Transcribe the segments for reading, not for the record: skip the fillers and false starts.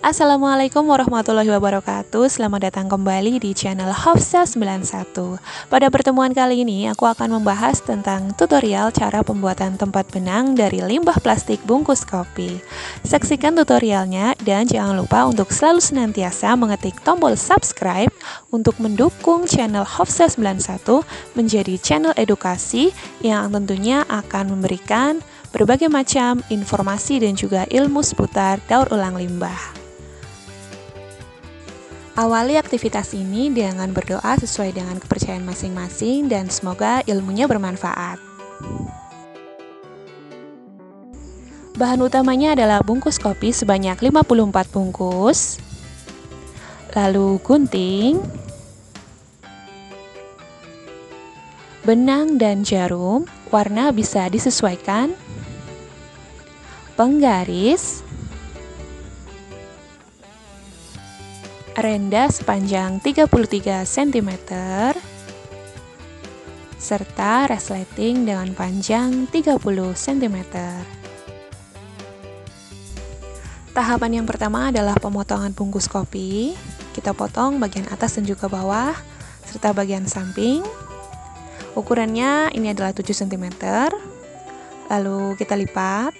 Assalamualaikum warahmatullahi wabarakatuh. Selamat datang kembali di channel Hafsa 91. Pada pertemuan kali ini aku akan membahas tentang tutorial cara pembuatan tempat benang dari limbah plastik bungkus kopi. Saksikan tutorialnya dan jangan lupa untuk selalu senantiasa mengetik tombol subscribe untuk mendukung channel Hafsa 91 menjadi channel edukasi yang tentunya akan memberikan berbagai macam informasi dan juga ilmu seputar daur ulang limbah. Awali aktivitas ini dengan berdoa sesuai dengan kepercayaan masing-masing dan semoga ilmunya bermanfaat. Bahan utamanya adalah bungkus kopi sebanyak 54 bungkus, lalu gunting, benang dan jarum, warna bisa disesuaikan, penggaris, renda sepanjang 33 cm, serta resleting dengan panjang 30 cm. Tahapan yang pertama adalah pemotongan bungkus kopi. Kita potong bagian atas dan juga bawah, serta bagian samping. Ukurannya ini adalah 7 cm. Lalu kita lipat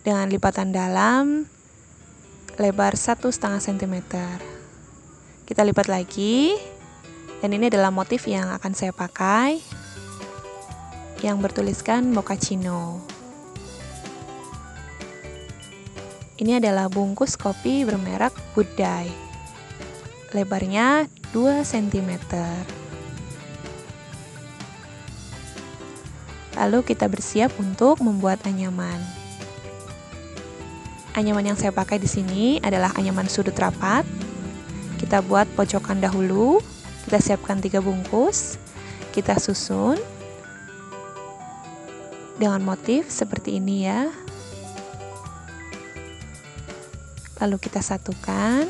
dengan lipatan dalam lebar 1,5 cm. Kita lipat lagi, dan ini adalah motif yang akan saya pakai, yang bertuliskan mochaccino. Ini adalah bungkus kopi bermerek Good Day, lebarnya 2 cm. Lalu kita bersiap untuk membuat anyaman. Anyaman yang saya pakai di sini adalah anyaman sudut rapat. Kita buat pojokan dahulu. Kita siapkan 3 bungkus. Kita susun dengan motif seperti ini ya. Lalu kita satukan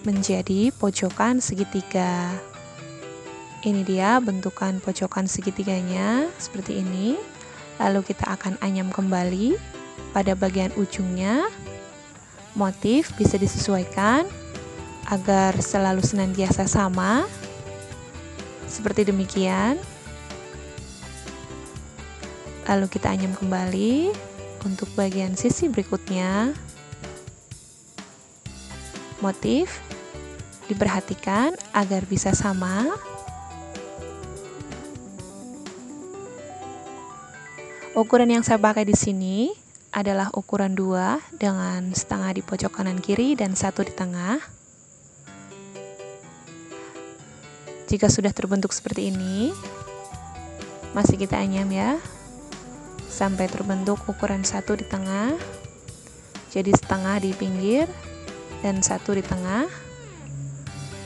menjadi pojokan segitiga. Ini dia bentukan pojokan segitiganya seperti ini. Lalu kita akan anyam kembali. Pada bagian ujungnya, motif bisa disesuaikan agar selalu senantiasa sama, seperti demikian. Lalu kita anyam kembali untuk bagian sisi berikutnya. Motif diperhatikan agar bisa sama. Ukuran yang saya pakai di sini adalah ukuran 2 dengan setengah di pojok kanan kiri dan 1 di tengah. Jika sudah terbentuk seperti ini, masih kita anyam ya, sampai terbentuk ukuran 1 di tengah, jadi setengah di pinggir dan 1 di tengah.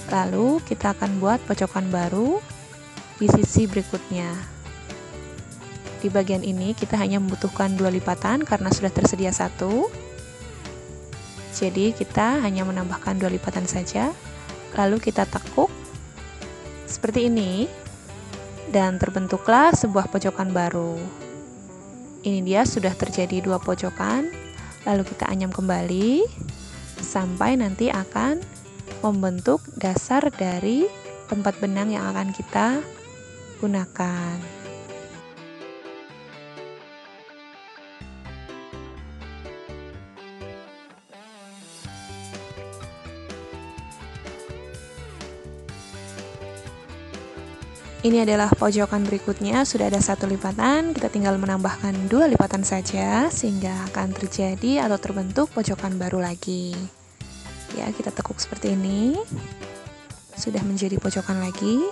Lalu kita akan buat pojokan baru di sisi berikutnya. Di bagian ini kita hanya membutuhkan 2 lipatan karena sudah tersedia 1. Jadi kita hanya menambahkan 2 lipatan saja. Lalu kita tekuk seperti ini dan terbentuklah sebuah pojokan baru. Ini dia sudah terjadi 2 pojokan. Lalu kita anyam kembali sampai nanti akan membentuk dasar dari tempat benang yang akan kita gunakan. Ini adalah pojokan berikutnya, sudah ada 1 lipatan, kita tinggal menambahkan 2 lipatan saja sehingga akan terjadi atau terbentuk pojokan baru lagi. Ya, kita tekuk seperti ini. Sudah menjadi pojokan lagi.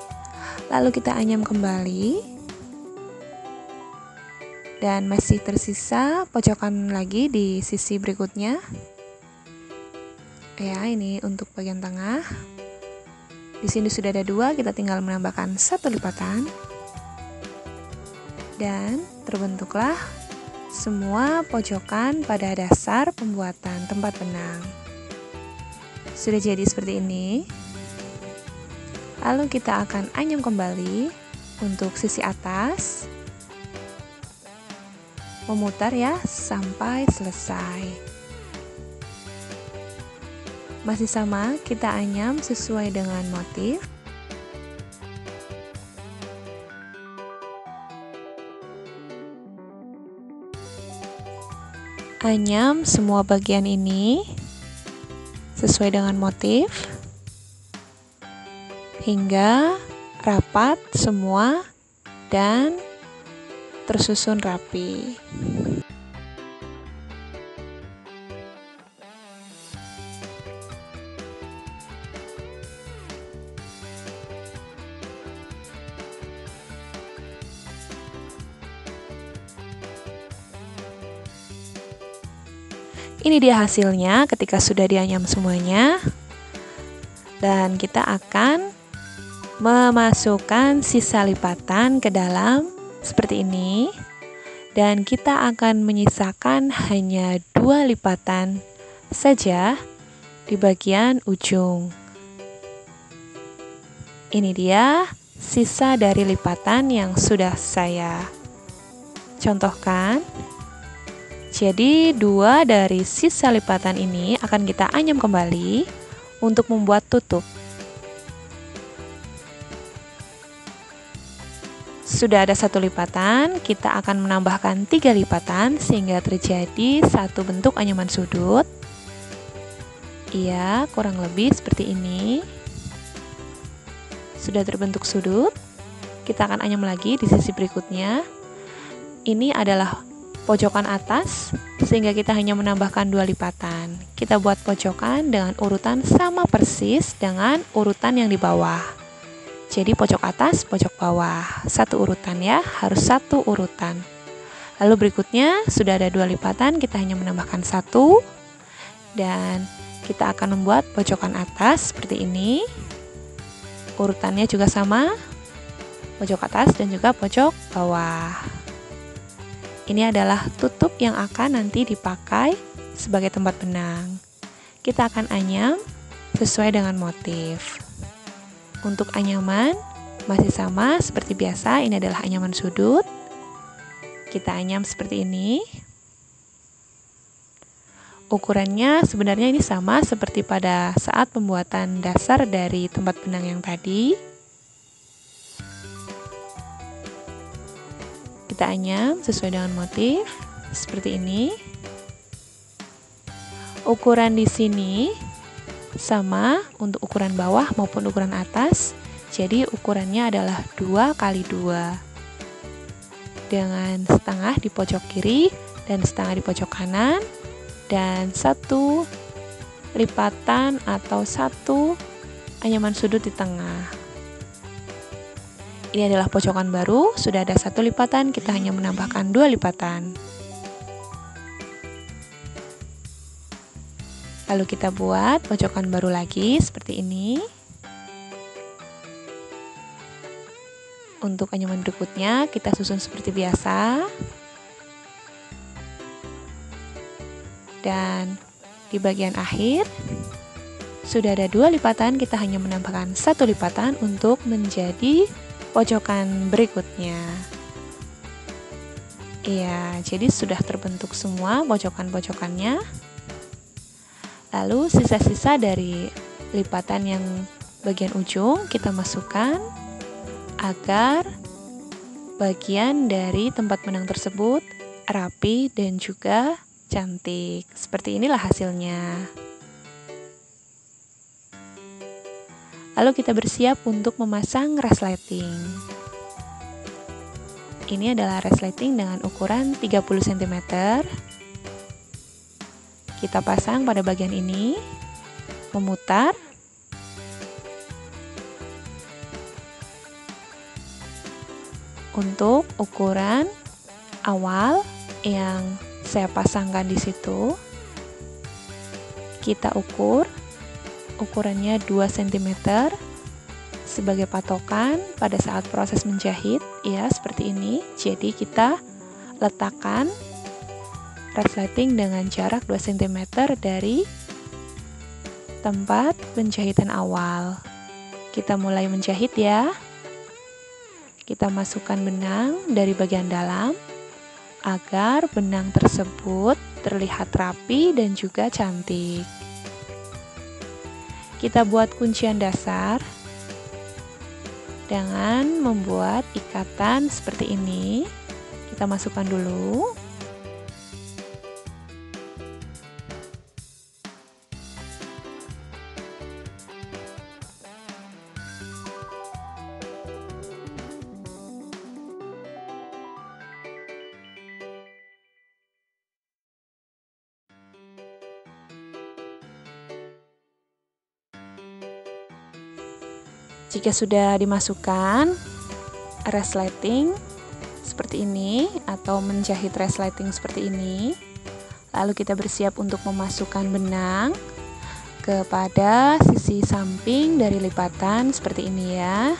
Lalu kita anyam kembali. Dan masih tersisa pojokan lagi di sisi berikutnya. Ya, ini untuk bagian tengah. Di sini sudah ada 2, kita tinggal menambahkan 1 lipatan. Dan terbentuklah semua pojokan pada dasar pembuatan tempat benang. Sudah jadi seperti ini. Lalu kita akan anyam kembali untuk sisi atas. Memutar ya sampai selesai. Masih sama, kita anyam sesuai dengan motif. Anyam semua bagian ini sesuai dengan motif hingga rapat semua dan tersusun rapi. Ini dia hasilnya ketika sudah dianyam semuanya. Dan kita akan memasukkan sisa lipatan ke dalam seperti ini. Dan kita akan menyisakan hanya 2 lipatan saja di bagian ujung. Ini dia sisa dari lipatan yang sudah saya contohkan. Jadi 2 dari sisa lipatan ini akan kita anyam kembali untuk membuat tutup. Sudah ada 1 lipatan, kita akan menambahkan 3 lipatan sehingga terjadi 1 bentuk anyaman sudut. Iya, kurang lebih seperti ini. Sudah terbentuk sudut. Kita akan anyam lagi di sisi berikutnya. Ini adalah pojokan atas, sehingga kita hanya menambahkan 2 lipatan. Kita buat pojokan dengan urutan sama persis dengan urutan yang di bawah. Jadi pojok atas, pojok bawah, 1 urutan ya, harus 1 urutan. Lalu berikutnya sudah ada 2 lipatan, kita hanya menambahkan 1 dan kita akan membuat pojokan atas seperti ini. Urutannya juga sama, pojok atas dan juga pojok bawah. Ini adalah tutup yang akan nanti dipakai sebagai tempat benang. Kita akan anyam sesuai dengan motif. Untuk anyaman masih sama seperti biasa, ini adalah anyaman sudut. Kita anyam seperti ini. Ukurannya sebenarnya ini sama seperti pada saat pembuatan dasar dari tempat benang yang tadi. Kita anyam sesuai dengan motif seperti ini. Ukuran di sini sama untuk ukuran bawah maupun ukuran atas. Jadi ukurannya adalah 2 kali 2 dengan setengah di pojok kiri dan setengah di pojok kanan dan 1 lipatan atau 1 anyaman sudut di tengah. Ini adalah pojokan baru, sudah ada 1 lipatan, kita hanya menambahkan 2 lipatan. Lalu kita buat pojokan baru lagi seperti ini. Untuk anyaman berikutnya kita susun seperti biasa. Dan di bagian akhir sudah ada 2 lipatan, kita hanya menambahkan 1 lipatan untuk menjadi pojokan berikutnya. Iya, jadi sudah terbentuk semua pojokan-pojokannya. Lalu sisa-sisa dari lipatan yang bagian ujung kita masukkan agar bagian dari tempat benang tersebut rapi dan juga cantik. Seperti inilah hasilnya. Lalu kita bersiap untuk memasang resleting. Ini adalah resleting dengan ukuran 30 cm. Kita pasang pada bagian ini, memutar. Untuk ukuran awal yang saya pasangkan di situ, kita ukur. Ukurannya 2 cm sebagai patokan pada saat proses menjahit, ya seperti ini. Jadi kita letakkan resleting dengan jarak 2 cm dari tempat penjahitan awal. Kita mulai menjahit ya. Kita masukkan benang dari bagian dalam agar benang tersebut terlihat rapi dan juga cantik. Kita buat kuncian dasar dengan membuat ikatan seperti ini. Kita masukkan dulu. Jika sudah dimasukkan resleting seperti ini atau menjahit resleting seperti ini, lalu kita bersiap untuk memasukkan benang kepada sisi samping dari lipatan seperti ini ya.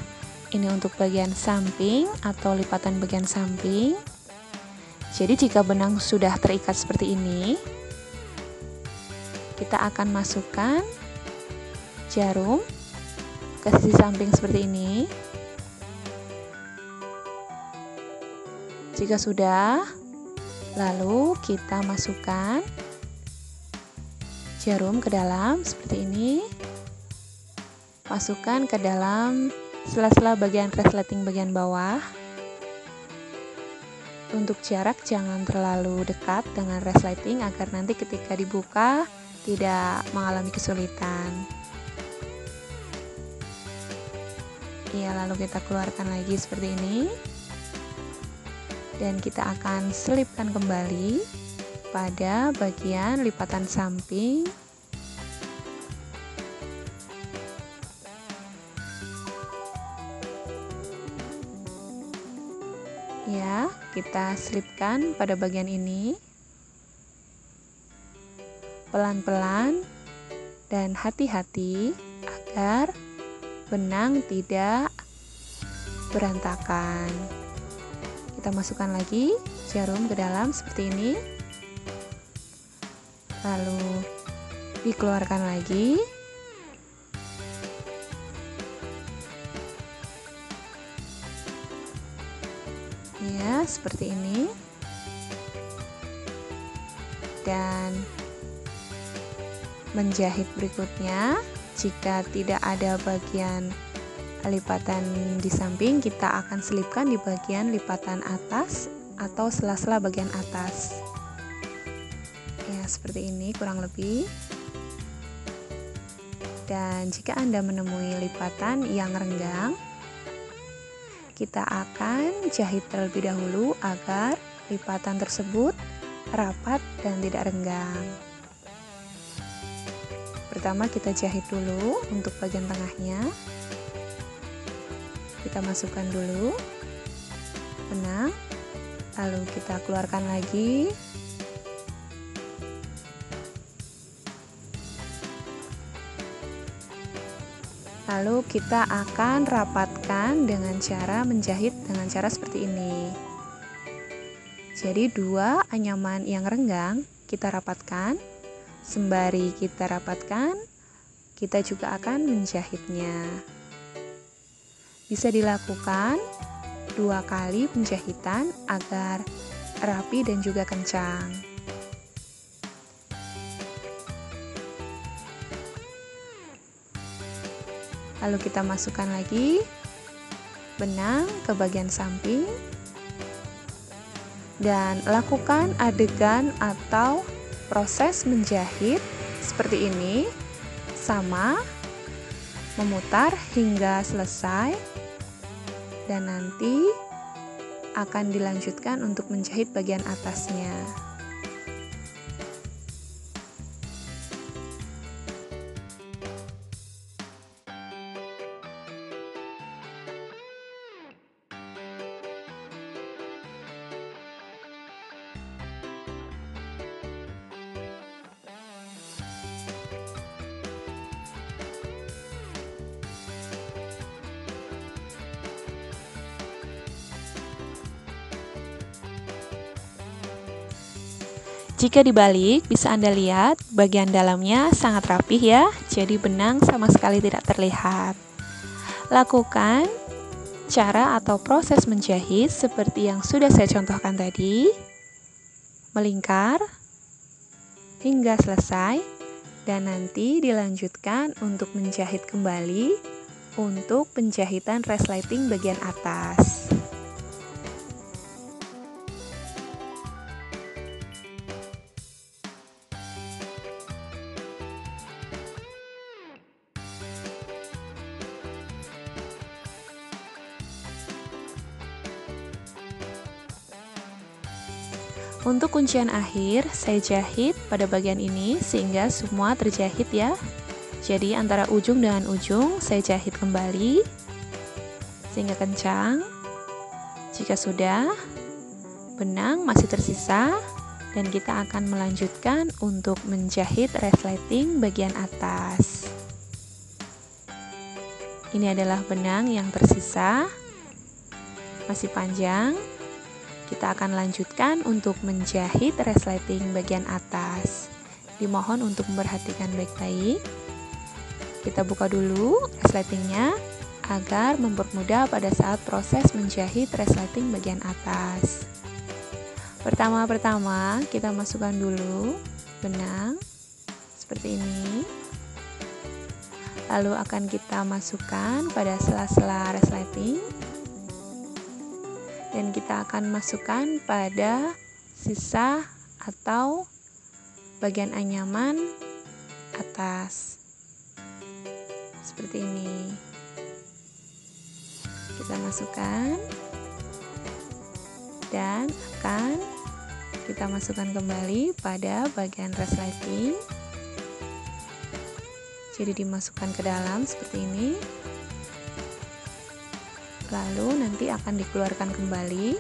Ini untuk bagian samping atau lipatan bagian samping. Jadi jika benang sudah terikat seperti ini, kita akan masukkan jarum ke sisi samping seperti ini. Jika sudah, lalu kita masukkan jarum ke dalam seperti ini. Masukkan ke dalam sela-sela bagian resleting bagian bawah. Untuk jarak jangan terlalu dekat dengan resleting agar nanti ketika dibuka tidak mengalami kesulitan. Ya, lalu kita keluarkan lagi seperti ini. Dan kita akan selipkan kembali pada bagian lipatan samping. Ya, kita selipkan pada bagian ini. Pelan-pelan dan hati-hati agar benang tidak berantakan. Kita masukkan lagi jarum ke dalam seperti ini. Lalu dikeluarkan lagi. Ya, seperti ini. Dan menjahit berikutnya, jika tidak ada bagian lipatan di samping, kita akan selipkan di bagian lipatan atas atau sela-sela bagian atas. Ya, seperti ini kurang lebih. Dan jika Anda menemui lipatan yang renggang, kita akan jahit terlebih dahulu agar lipatan tersebut rapat dan tidak renggang. Pertama kita jahit dulu untuk bagian tengahnya. Kita masukkan dulu benang, lalu kita keluarkan lagi. Lalu kita akan rapatkan dengan cara menjahit dengan cara seperti ini. Jadi dua anyaman yang renggang kita rapatkan. Sembari kita rapatkan, kita juga akan menjahitnya. Bisa dilakukan 2 kali penjahitan agar rapi dan juga kencang. Lalu kita masukkan lagi benang ke bagian samping dan lakukan adegan atau proses menjahit seperti ini, sama, memutar hingga selesai, dan nanti akan dilanjutkan untuk menjahit bagian atasnya. Jika dibalik, bisa Anda lihat bagian dalamnya sangat rapih ya, jadi benang sama sekali tidak terlihat. Lakukan cara atau proses menjahit seperti yang sudah saya contohkan tadi. Melingkar hingga selesai Dan nanti dilanjutkan untuk menjahit kembali untuk penjahitan resleting bagian atas. Untuk kuncian akhir, saya jahit pada bagian ini sehingga semua terjahit ya. Jadi antara ujung dengan ujung saya jahit kembali sehingga kencang. Jika sudah, benang masih tersisa dan kita akan melanjutkan untuk menjahit resleting bagian atas. Ini adalah benang yang tersisa, masih panjang. Kita akan lanjutkan untuk menjahit resleting bagian atas. Dimohon untuk memperhatikan baik-baik. Kita buka dulu resletingnya agar mempermudah pada saat proses menjahit resleting bagian atas. Pertama-tama kita masukkan dulu benang seperti ini. Lalu akan kita masukkan pada sela-sela resleting. Dan kita akan masukkan pada sisa atau bagian anyaman atas seperti ini. Kita masukkan dan akan kita masukkan kembali pada bagian resleting. Jadi dimasukkan ke dalam seperti ini. Lalu nanti akan dikeluarkan kembali.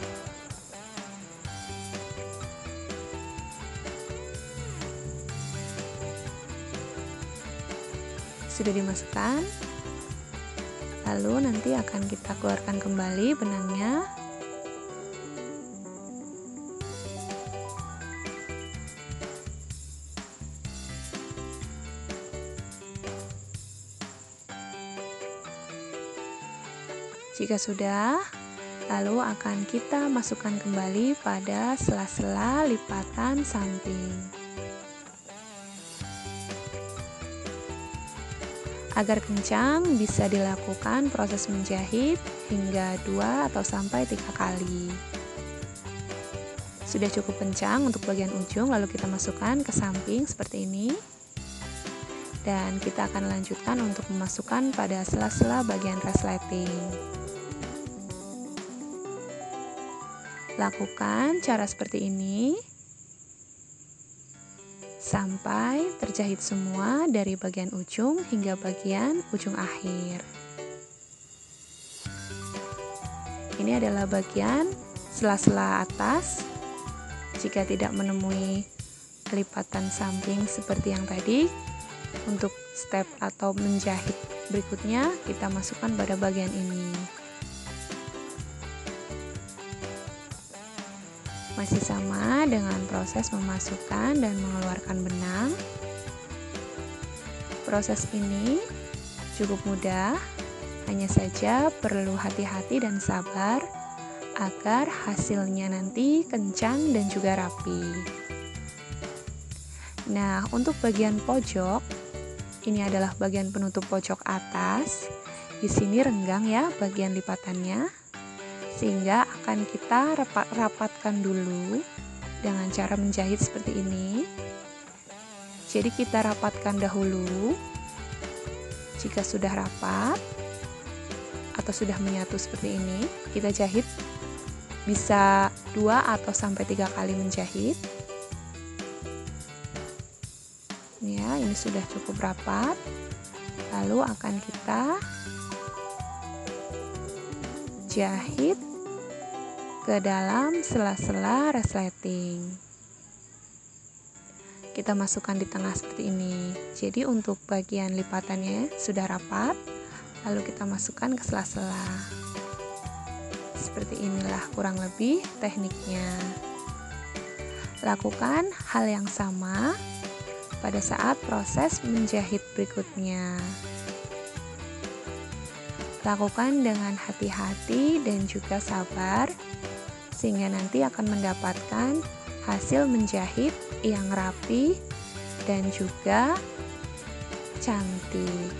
Sudah dimasukkan. Lalu nanti akan kita keluarkan kembali benangnya. Jika sudah, lalu akan kita masukkan kembali pada sela-sela lipatan samping. Agar kencang, bisa dilakukan proses menjahit hingga 2 atau sampai 3 kali. Sudah cukup kencang untuk bagian ujung, lalu kita masukkan ke samping seperti ini. Dan kita akan lanjutkan untuk memasukkan pada sela-sela bagian resleting. Lakukan cara seperti ini sampai terjahit semua dari bagian ujung hingga bagian ujung akhir. Ini adalah bagian sela-sela atas. Jika tidak menemui lipatan samping seperti yang tadi, untuk step atau menjahit berikutnya kita masukkan pada bagian ini. Masih sama dengan proses memasukkan dan mengeluarkan benang. Proses ini cukup mudah, hanya saja perlu hati-hati dan sabar agar hasilnya nanti kencang dan juga rapi. Nah, untuk bagian pojok, ini adalah bagian penutup pojok atas. Di sini renggang ya bagian lipatannya. Sehingga akan kita rapatkan dulu dengan cara menjahit seperti ini. Jadi kita rapatkan dahulu. Jika sudah rapat atau sudah menyatu seperti ini, kita jahit bisa 2 atau sampai 3 kali menjahit. Ya, ini sudah cukup rapat. Lalu akan kita jahit ke dalam sela-sela resleting. Kita masukkan di tengah seperti ini. Jadi untuk bagian lipatannya sudah rapat, lalu kita masukkan ke sela-sela. Seperti inilah kurang lebih tekniknya. Lakukan hal yang sama pada saat proses menjahit berikutnya. Lakukan dengan hati-hati dan juga sabar, sehingga nanti akan mendapatkan hasil menjahit yang rapi dan juga cantik.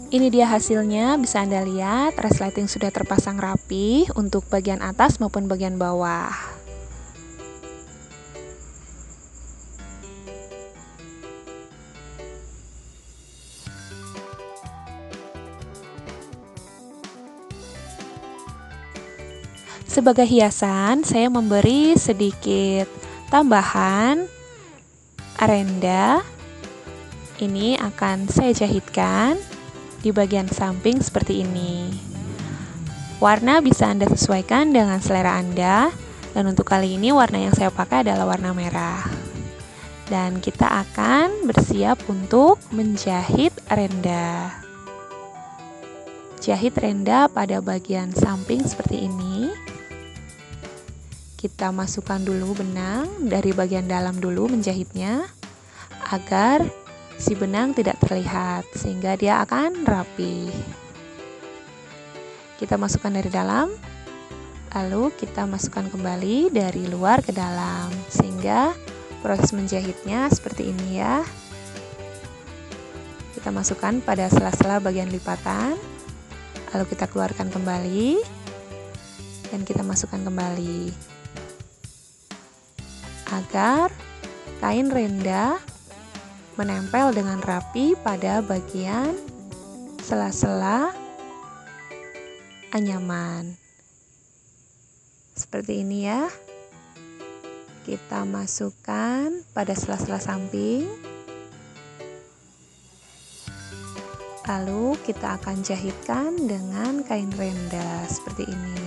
Ini dia hasilnya, bisa Anda lihat resleting sudah terpasang rapi untuk bagian atas maupun bagian bawah. Sebagai hiasan, saya memberi sedikit tambahan renda. Ini akan saya jahitkan di bagian samping seperti ini. Warna bisa Anda sesuaikan dengan selera Anda, dan untuk kali ini warna yang saya pakai adalah warna merah. Dan kita akan bersiap untuk menjahit renda. Jahit renda pada bagian samping seperti ini. Kita masukkan dulu benang dari bagian dalam dulu menjahitnya, agar si benang tidak terlihat, sehingga dia akan rapi. Kita masukkan dari dalam, lalu kita masukkan kembali dari luar ke dalam, sehingga proses menjahitnya seperti ini ya. Kita masukkan pada sela-sela bagian lipatan, lalu kita keluarkan kembali, dan kita masukkan kembali, agar kain renda menempel dengan rapi pada bagian sela-sela anyaman. Seperti ini ya. Kita masukkan pada sela-sela samping. Lalu kita akan jahitkan dengan kain renda seperti ini.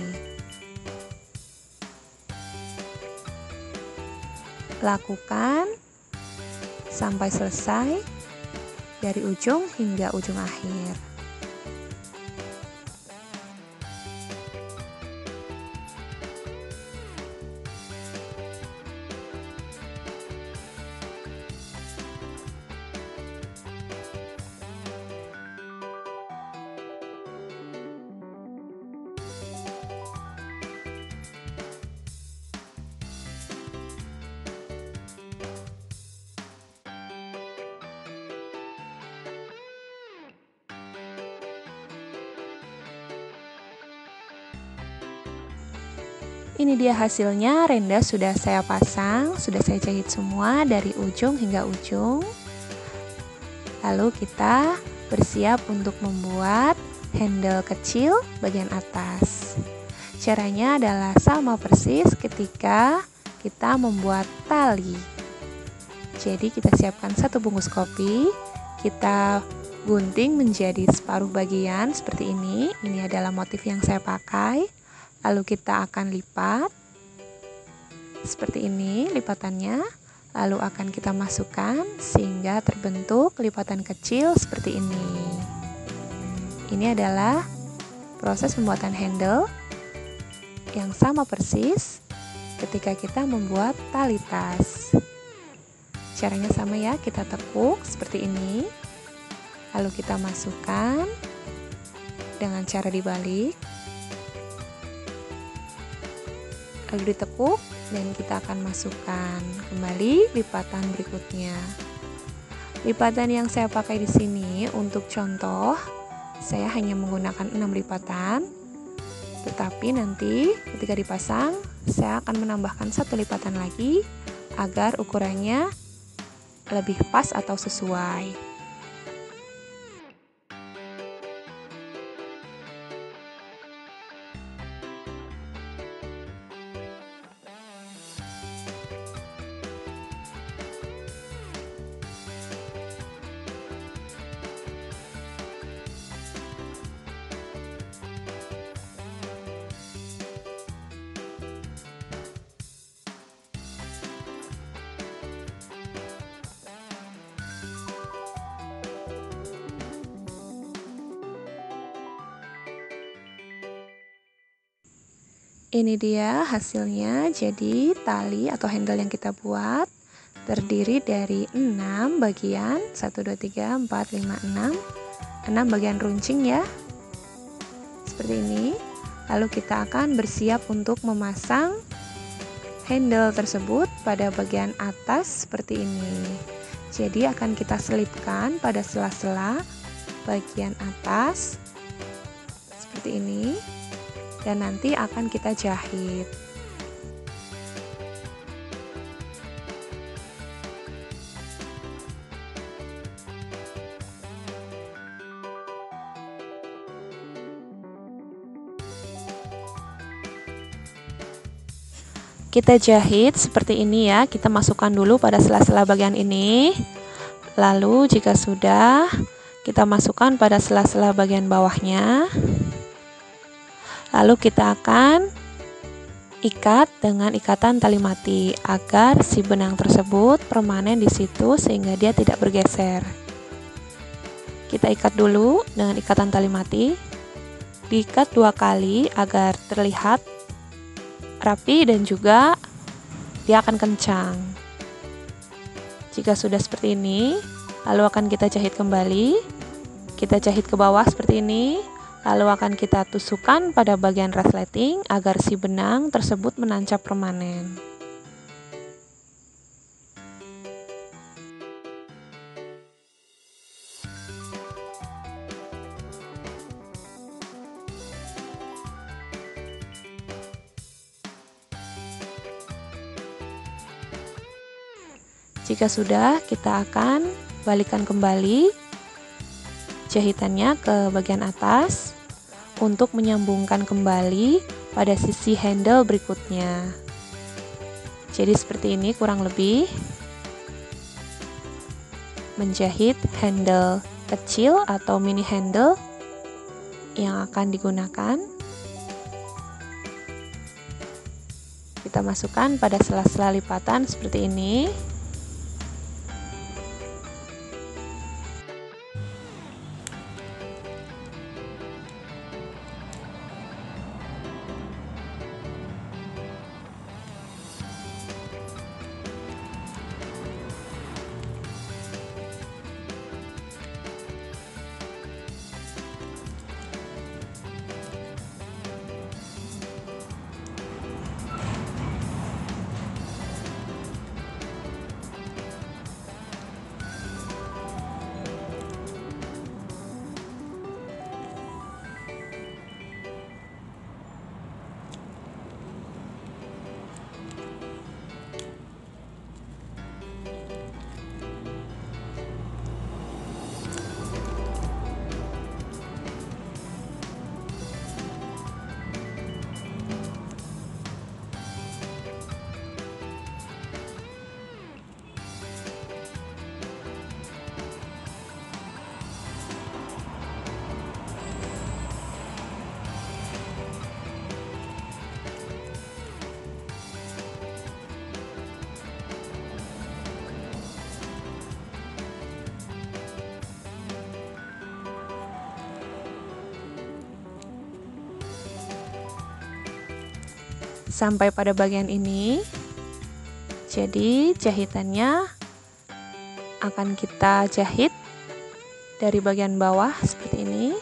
Lakukan sampai selesai dari ujung hingga ujung akhir. Ini dia hasilnya, renda sudah saya pasang, sudah saya jahit semua dari ujung hingga ujung. Lalu kita bersiap untuk membuat handle kecil bagian atas. Caranya adalah sama persis ketika kita membuat tali. Jadi kita siapkan satu bungkus kopi, kita gunting menjadi separuh bagian seperti ini. Ini adalah motif yang saya pakai. Lalu kita akan lipat seperti ini lipatannya, lalu akan kita masukkan sehingga terbentuk lipatan kecil seperti ini. Ini adalah proses pembuatan handle yang sama persis ketika kita membuat tali tas. Caranya sama ya, kita tekuk seperti ini, lalu kita masukkan dengan cara dibalik, lalu ditekuk, dan kita akan masukkan kembali lipatan berikutnya. Lipatan yang saya pakai di sini untuk contoh, saya hanya menggunakan 6 lipatan, tetapi nanti ketika dipasang saya akan menambahkan 1 lipatan lagi agar ukurannya lebih pas atau sesuai. Ini dia hasilnya. Jadi tali atau handle yang kita buat terdiri dari 6 bagian, 1 2 3 4 5 6 bagian runcing ya, seperti ini. Lalu kita akan bersiap untuk memasang handle tersebut pada bagian atas seperti ini. Jadi akan kita selipkan pada sela-sela bagian atas seperti ini, dan nanti akan kita jahit. Kita jahit seperti ini ya. Kita masukkan dulu pada sela-sela bagian ini. Lalu jika sudah, kita masukkan pada sela-sela bagian bawahnya. Lalu kita akan ikat dengan ikatan tali mati agar si benang tersebut permanen di situ sehingga dia tidak bergeser. Kita ikat dulu dengan ikatan tali mati. Diikat 2 kali agar terlihat rapi dan juga dia akan kencang. Jika sudah seperti ini, lalu akan kita jahit kembali. Kita jahit ke bawah seperti ini, lalu akan kita tusukkan pada bagian resleting agar si benang tersebut menancap permanen. Jika sudah, kita akan balikan kembali jahitannya ke bagian atas untuk menyambungkan kembali pada sisi handle berikutnya. Jadi seperti ini kurang lebih menjahit handle kecil atau mini handle yang akan digunakan. Kita masukkan pada sela-sela lipatan seperti ini. Sampai pada bagian ini. Jadi jahitannya akan kita jahit dari bagian bawah seperti ini,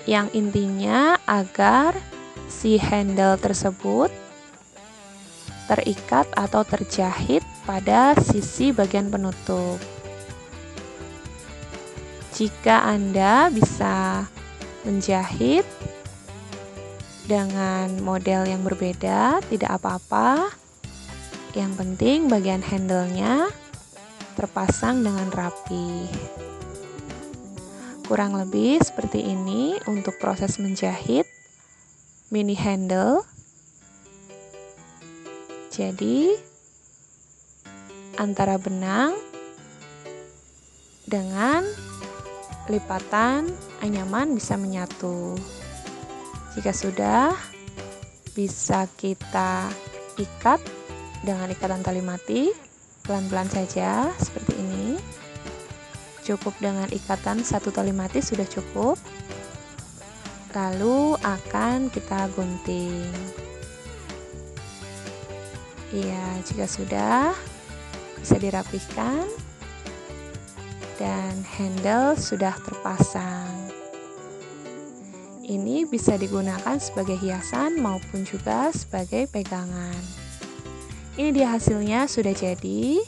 yang intinya agar si handle tersebut terikat atau terjahit pada sisi bagian penutup. Jika Anda bisa menjahit dengan model yang berbeda, tidak apa-apa. Yang penting bagian handle-nya terpasang dengan rapi. Kurang lebih seperti ini untuk proses menjahit mini handle. Jadi antara benang dengan lipatan anyaman bisa menyatu. Jika sudah, bisa kita ikat dengan ikatan tali mati, pelan-pelan saja seperti ini. Cukup dengan ikatan 1 tali mati sudah cukup. Lalu akan kita gunting. Iya, jika sudah, bisa dirapihkan dan handle sudah terpasang. Ini bisa digunakan sebagai hiasan maupun juga sebagai pegangan. Ini dia hasilnya sudah jadi.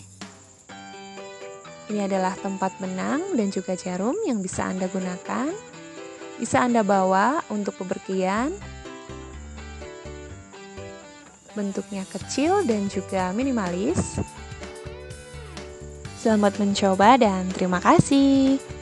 Ini adalah tempat benang dan juga jarum yang bisa Anda gunakan. Bisa Anda bawa untuk bepergian. Bentuknya kecil dan juga minimalis. Selamat mencoba dan terima kasih.